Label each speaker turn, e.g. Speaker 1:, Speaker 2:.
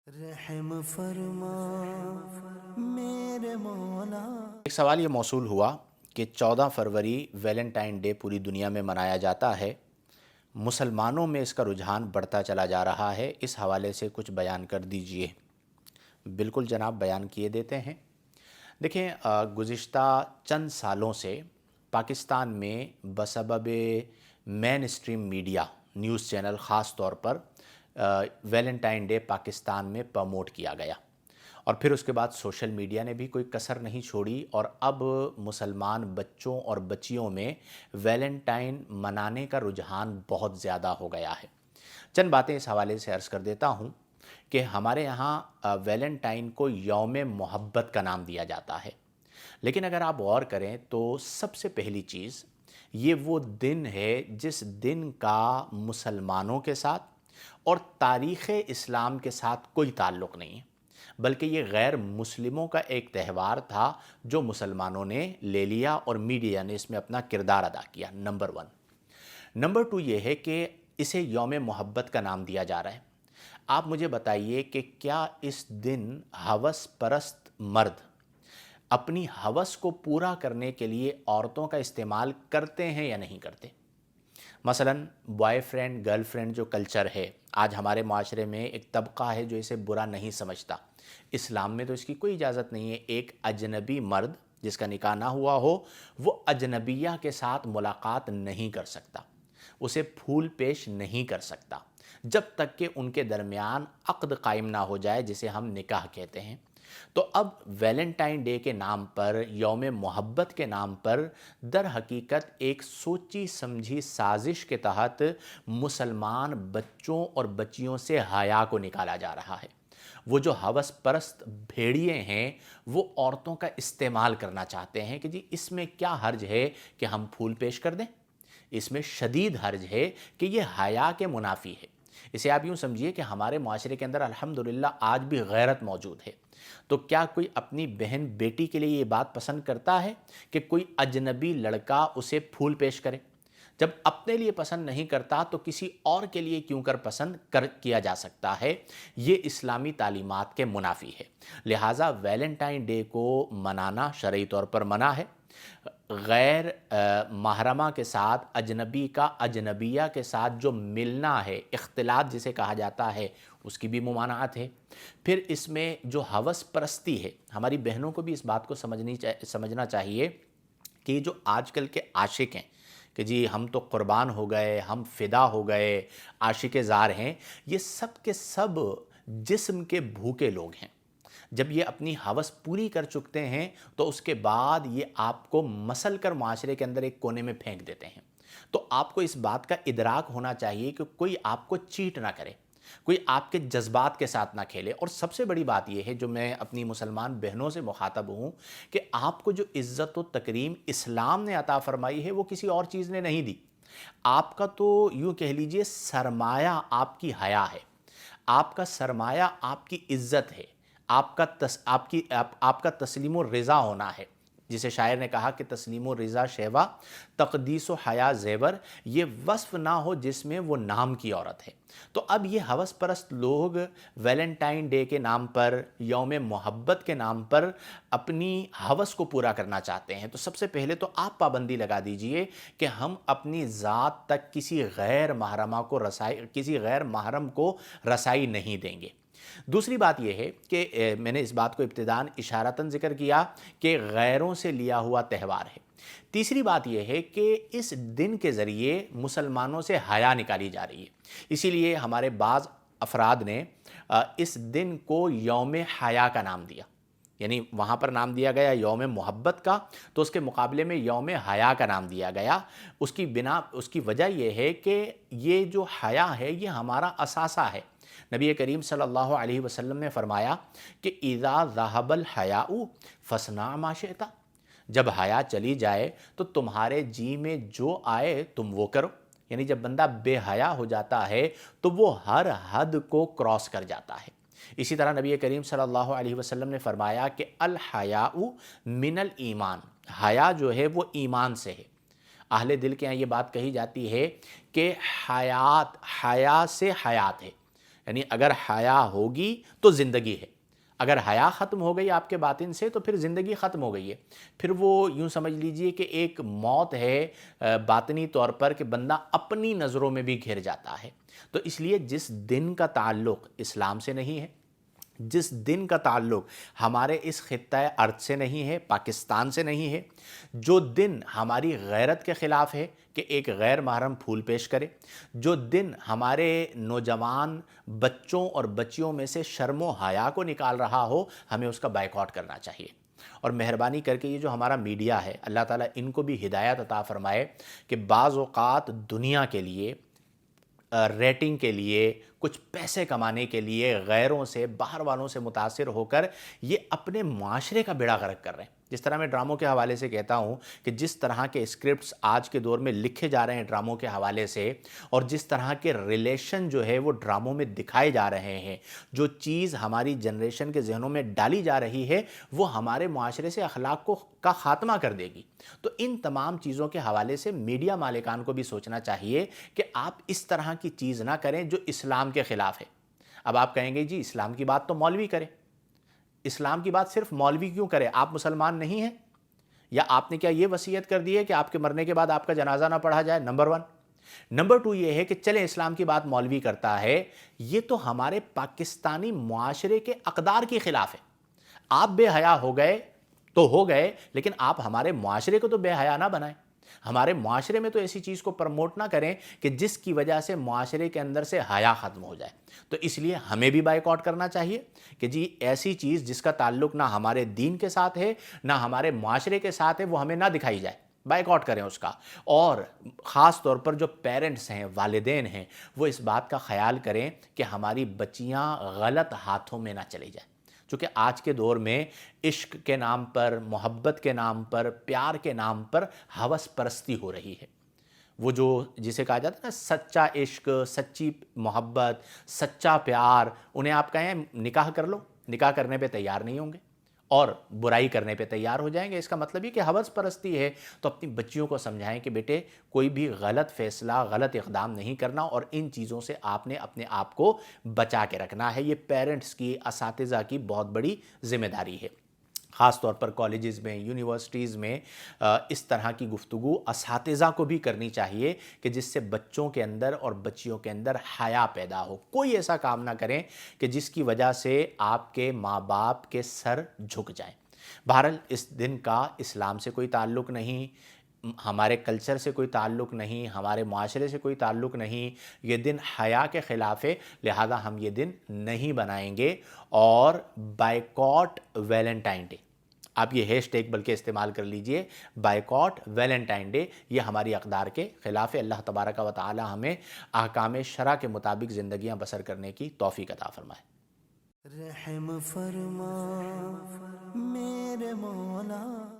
Speaker 1: رحم فرما میرے مولا۔
Speaker 2: ایک سوال یہ موصول ہوا کہ 14 فروری ویلنٹائن ڈے پوری دنیا میں منایا جاتا ہے، مسلمانوں میں اس کا رجحان بڑھتا چلا جا رہا ہے، اس حوالے سے کچھ بیان کر دیجئے۔ بالکل جناب، بیان کیے دیتے ہیں۔ دیکھیں، گزشتہ چند سالوں سے پاکستان میں بسبب مین اسٹریم میڈیا نیوز چینل خاص طور پر ویلنٹائن ڈے پاکستان میں پروموٹ کیا گیا، اور پھر اس کے بعد سوشل میڈیا نے بھی کوئی کسر نہیں چھوڑی، اور اب مسلمان بچوں اور بچیوں میں ویلنٹائن منانے کا رجحان بہت زیادہ ہو گیا ہے۔ چند باتیں اس حوالے سے عرض کر دیتا ہوں کہ ہمارے یہاں ویلنٹائن کو یوم محبت کا نام دیا جاتا ہے، لیکن اگر آپ غور کریں تو سب سے پہلی چیز یہ وہ دن ہے جس دن کا مسلمانوں کے ساتھ اور تاریخ اسلام کے ساتھ کوئی تعلق نہیں ہے، بلکہ یہ غیر مسلموں کا ایک تہوار تھا جو مسلمانوں نے لے لیا اور میڈیا نے اس میں اپنا کردار ادا کیا۔ نمبر 1۔ نمبر 2 یہ ہے کہ اسے یوم محبت کا نام دیا جا رہا ہے۔ آپ مجھے بتائیے کہ کیا اس دن ہوس پرست مرد اپنی ہوس کو پورا کرنے کے لیے عورتوں کا استعمال کرتے ہیں یا نہیں کرتے؟ مثلاً بوائے فرینڈ گرل فرینڈ جو کلچر ہے، آج ہمارے معاشرے میں ایک طبقہ ہے جو اسے برا نہیں سمجھتا۔ اسلام میں تو اس کی کوئی اجازت نہیں ہے۔ ایک اجنبی مرد جس کا نکاح نہ ہوا ہو، وہ اجنبیہ کے ساتھ ملاقات نہیں کر سکتا، اسے پھول پیش نہیں کر سکتا جب تک کہ ان کے درمیان عقد قائم نہ ہو جائے، جسے ہم نکاح کہتے ہیں۔ تو اب ویلنٹائن ڈے کے نام پر، یوم محبت کے نام پر، در حقیقت ایک سوچی سمجھی سازش کے تحت مسلمان بچوں اور بچیوں سے حیا کو نکالا جا رہا ہے۔ وہ جو ہوس پرست بھیڑیے ہیں وہ عورتوں کا استعمال کرنا چاہتے ہیں کہ جی اس میں کیا حرج ہے کہ ہم پھول پیش کر دیں؟ اس میں شدید حرج ہے کہ یہ حیا کے منافی ہے۔ اسے آپ یوں سمجھیے کہ ہمارے معاشرے کے اندر الحمدللہ آج بھی غیرت موجود ہے۔ تو کیا کوئی اپنی بہن بیٹی کے لیے یہ بات پسند کرتا ہے کہ کوئی اجنبی لڑکا اسے پھول پیش کرے؟ جب اپنے لیے پسند نہیں کرتا تو کسی اور کے لیے کیوں کر پسند کیا جا سکتا ہے؟ یہ اسلامی تعلیمات کے منافی ہے۔ لہٰذا ویلنٹائن ڈے کو منانا شرعی طور پر منع ہے۔ غیر محرمہ کے ساتھ، اجنبی کا اجنبیہ کے ساتھ جو ملنا ہے، اختلاط جسے کہا جاتا ہے، اس کی بھی ممانعت ہے۔ پھر اس میں جو ہوس پرستی ہے، ہماری بہنوں کو بھی اس بات کو سمجھنا چاہیے کہ یہ جو آج کل کے عاشق ہیں کہ جی ہم تو قربان ہو گئے، ہم فدا ہو گئے، عاشق زار ہیں، یہ سب کے سب جسم کے بھوکے لوگ ہیں۔ جب یہ اپنی ہوس پوری کر چکتے ہیں تو اس کے بعد یہ آپ کو مسل کر معاشرے کے اندر ایک کونے میں پھینک دیتے ہیں۔ تو آپ کو اس بات کا ادراک ہونا چاہیے کہ کوئی آپ کو چیٹ نہ کرے، کوئی آپ کے جذبات کے ساتھ نہ کھیلے۔ اور سب سے بڑی بات یہ ہے جو میں اپنی مسلمان بہنوں سے مخاطب ہوں کہ آپ کو جو عزت و تکریم اسلام نے عطا فرمائی ہے وہ کسی اور چیز نے نہیں دی۔ آپ کا تو یوں کہہ لیجئے سرمایہ آپ کی حیا ہے، آپ کا سرمایہ آپ کی عزت ہے، آپ کا تسلیم و رضا ہونا ہے، جسے شاعر نے کہا کہ تسلیم و رضا شیوا، تقدیس و حیا زیور، یہ وصف نہ ہو جس میں وہ نام کی عورت ہے۔ تو اب یہ ہوس پرست لوگ ویلنٹائن ڈے کے نام پر، یوم محبت کے نام پر اپنی ہوس کو پورا کرنا چاہتے ہیں۔ تو سب سے پہلے تو آپ پابندی لگا دیجئے کہ ہم اپنی ذات تک کسی غیر محرم کو رسائی نہیں دیں گے۔ دوسری بات یہ ہے کہ میں نے اس بات کو ابتداً اشارتاً ذکر کیا کہ غیروں سے لیا ہوا تہوار ہے۔ تیسری بات یہ ہے کہ اس دن کے ذریعے مسلمانوں سے حیا نکالی جا رہی ہے۔ اسی لیے ہمارے بعض افراد نے اس دن کو یوم حیا کا نام دیا، یعنی وہاں پر نام دیا گیا یوم محبت کا، تو اس کے مقابلے میں یوم حیا کا نام دیا گیا۔ اس کی وجہ یہ ہے کہ یہ جو حیا ہے یہ ہمارا اثاثہ ہے۔ نبی کریم صلی اللہ علیہ وسلم نے فرمایا کہ اذا ذہب الحیاء فاصنع ما شئت، جب حیا چلی جائے تو تمہارے جی میں جو آئے تم وہ کرو۔ یعنی جب بندہ بے حیا ہو جاتا ہے تو وہ ہر حد کو کراس کر جاتا ہے۔ اسی طرح نبی کریم صلی اللہ علیہ وسلم نے فرمایا کہ الحیاء من الایمان، حیا جو ہے وہ ایمان سے ہے۔ اہل دل کے یہاں یہ بات کہی جاتی ہے کہ حیا سے حیات ہے، یعنی اگر حیا ہوگی تو زندگی ہے، اگر حیا ختم ہو گئی آپ کے باطن سے تو پھر زندگی ختم ہو گئی ہے، پھر وہ یوں سمجھ لیجئے کہ ایک موت ہے باطنی طور پر کہ بندہ اپنی نظروں میں بھی گھر جاتا ہے۔ تو اس لیے جس دن کا تعلق اسلام سے نہیں ہے، جس دن کا تعلق ہمارے اس خطہ ارض سے نہیں ہے، پاکستان سے نہیں ہے، جو دن ہماری غیرت کے خلاف ہے کہ ایک غیر محرم پھول پیش کرے، جو دن ہمارے نوجوان بچوں اور بچیوں میں سے شرم و حیا کو نکال رہا ہو، ہمیں اس کا بائیکاٹ کرنا چاہیے۔ اور مہربانی کر کے یہ جو ہمارا میڈیا ہے، اللہ تعالیٰ ان کو بھی ہدایت عطا فرمائے کہ بعض اوقات دنیا کے لیے، ریٹنگ کے لیے، کچھ پیسے کمانے کے لیے غیروں سے، باہر والوں سے متاثر ہو کر یہ اپنے معاشرے کا بیڑا غرق کر رہے ہیں۔ جس طرح میں ڈراموں کے حوالے سے کہتا ہوں کہ جس طرح کے اسکرپٹس آج کے دور میں لکھے جا رہے ہیں ڈراموں کے حوالے سے، اور جس طرح کے ریلیشن جو ہے وہ ڈراموں میں دکھائے جا رہے ہیں، جو چیز ہماری جنریشن کے ذہنوں میں ڈالی جا رہی ہے وہ ہمارے معاشرے سے اخلاق کا خاتمہ کر دے گی۔ تو ان تمام چیزوں کے حوالے سے میڈیا مالکان کو بھی سوچنا چاہیے کہ آپ اس طرح کی چیز نہ کریں جو اسلام کے خلاف ہے۔ اب آپ کہیں گے جی اسلام کی بات تو مولوی کرے، اسلام کی بات صرف مولوی کیوں کرے؟ آپ مسلمان نہیں ہیں؟ یا آپ نے کیا یہ وصیت کر دی ہے کہ آپ کے مرنے کے بعد آپ کا جنازہ نہ پڑھا جائے؟ نمبر 1۔ نمبر 2 یہ ہے کہ چلیں اسلام کی بات مولوی کرتا ہے، یہ تو ہمارے پاکستانی معاشرے کے اقدار کے خلاف ہے۔ آپ بے حیا ہو گئے تو ہو گئے، لیکن آپ ہمارے معاشرے کو تو بے حیا نہ بنائیں۔ ہمارے معاشرے میں تو ایسی چیز کو پروموٹ نہ کریں کہ جس کی وجہ سے معاشرے کے اندر سے حیا ختم ہو جائے۔ تو اس لیے ہمیں بھی بائیک آؤٹ کرنا چاہیے کہ جی ایسی چیز جس کا تعلق نہ ہمارے دین کے ساتھ ہے نہ ہمارے معاشرے کے ساتھ ہے وہ ہمیں نہ دکھائی جائے، بائیک آؤٹ کریں اس کا۔ اور خاص طور پر جو پیرنٹس ہیں، والدین ہیں، وہ اس بات کا خیال کریں کہ ہماری بچیاں غلط ہاتھوں میں نہ چلی جائیں، چونکہ آج کے دور میں عشق کے نام پر، محبت کے نام پر، پیار کے نام پر ہوس پرستی ہو رہی ہے۔ وہ جو جسے کہا جاتا ہے نا سچا عشق، سچی محبت، سچا پیار، انہیں آپ کہیں نکاح کر لو، نکاح کرنے پہ تیار نہیں ہوں گے اور برائی کرنے پہ تیار ہو جائیں گے۔ اس کا مطلب یہ کہ ہوس پرستی ہے۔ تو اپنی بچیوں کو سمجھائیں کہ بیٹے کوئی بھی غلط فیصلہ، غلط اقدام نہیں کرنا، اور ان چیزوں سے آپ نے اپنے آپ کو بچا کے رکھنا ہے۔ یہ پیرنٹس کی، اساتذہ کی بہت بڑی ذمہ داری ہے۔ خاص طور پر کالجز میں، یونیورسٹیز میں اس طرح کی گفتگو اساتذہ کو بھی کرنی چاہیے کہ جس سے بچوں کے اندر اور بچیوں کے اندر حیا پیدا ہو۔ کوئی ایسا کام نہ کریں کہ جس کی وجہ سے آپ کے ماں باپ کے سر جھک جائیں۔ بہرحال اس دن کا اسلام سے کوئی تعلق نہیں، ہمارے کلچر سے کوئی تعلق نہیں، ہمارے معاشرے سے کوئی تعلق نہیں، یہ دن حیا کے خلاف ہے، لہذا ہم یہ دن نہیں بنائیں گے۔ اور بائیکاٹ ویلنٹائن ڈے، آپ یہ ہیش ٹیگ بلکہ استعمال کر لیجئے، بائیکاٹ ویلنٹائن ڈے، یہ ہماری اقدار کے خلاف ہے۔ اللہ تبارک و تعالی ہمیں احکام شرع کے مطابق زندگیاں بسر کرنے کی توفیق عطا فرمائے۔
Speaker 1: رحم فرما میرے مولا۔